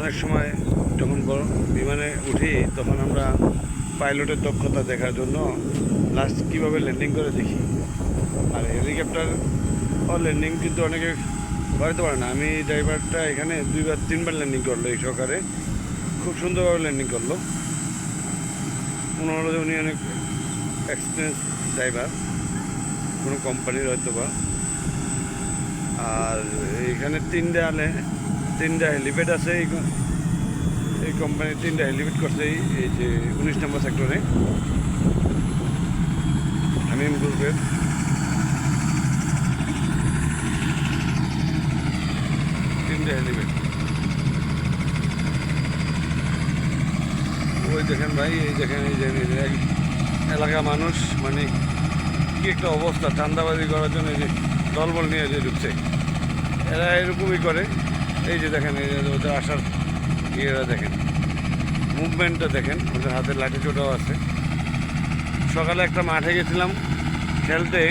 অনেক সময় যখন বড় বিমানে উঠি তখন আমরা পাইলটের দক্ষতা দেখার জন্য লাস্ট কীভাবে ল্যান্ডিং করে দেখি। আর হেলিকপ্টার ও ল্যান্ডিং কিন্তু অনেকে করতে পারে না। আমি ড্রাইভারটা এখানে 2-3বার ল্যান্ডিং করলো এই সরকারে, খুব সুন্দরভাবে ল্যান্ডিং করলো। মনে হলো যে উনি অনেক এক্সপিরিয়েন্স ড্রাইভার কোনো কোম্পানির হয়তো বা। আর এখানে তিনটা হেলিপ্যাড আছে। এই কোম্পানির 3টা হেলিপ্যাড করছে এই যে 19 নম্বর সেক্টরে হামিম গ্রুপের। হেলিপ্যাড ওই দেখেন ভাই, এই দেখেন এই যে এলাকা মানুষ, মানে কি একটা অবস্থা, ঠান্ডাবাজি করার জন্য এই যে দলবল নিয়ে যে ঢুকছে। এরা এরকমই করে। এই যে দেখেন এই যে ওদের আসার ইয়েরা দেখেন, মুভমেন্টটা দেখেন, ওদের হাতে লাঠি চোটাও আছে। সকালে একটা মাঠে গেছিলাম খেলতে,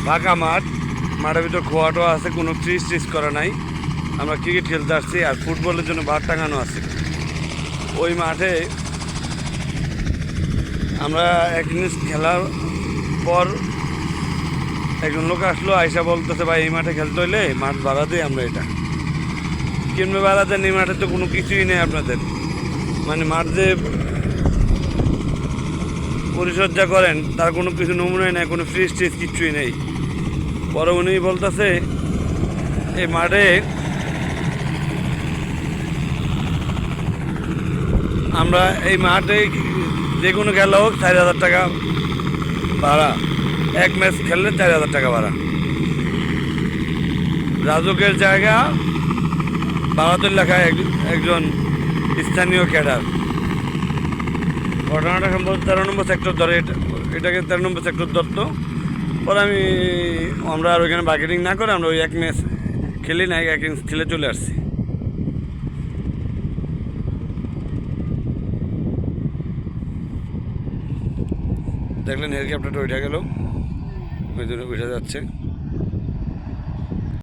ফাঁকা মাঠের ভিতর খোয়াটোয়া আছে, কোনো ট্রিজ করা নাই। আমরা ক্রিকেট খেলতে আসছি আর ফুটবলের জন্য বার টাঙানো আছে। ওই মাঠে আমরা এক ইনিংস খেলার পর একজন লোক আসলো, আইসা বলতেছে ভাই এই মাঠে খেলতে হইলে মাঠ ভাড়া দিই আমরা। এটা কেমনি ভাড়া দেন? এই মাঠে তো কোনো কিছুই নেই আপনাদের, মানে মাঠ যে পরিচর্যা করেন তার কোনো কিছু নমুনাই নেই, কোনো ফ্রিজ ট্রিজ কিচ্ছুই নেই। পরে উনি বলতেছে এই মাঠে আমরা এই মাঠে যে কোনো খেলা হোক 4,000 টাকা ভাড়া, এক ম্যাচ খেললে 4,000 টাকা ভাড়া। রাজকের জায়গা বাহাদুর লেখায় একজন স্থানীয় ক্যাডার। ঘটনাটা সম্ভবত 13 নম্বর সেক্টর ধরে, এটাকে 13 নম্বর সেক্টর ধরতো। পরে আমরা আর ওইখানে বার্গেনিং না করে আমরা ওই এক ম্যাচ খেলি না, এক ইনিংস খেলে চলে আসছি। দেখলেন হেলিকপ্টারটা উঠে গেল, ওই জন্য উঠে যাচ্ছে।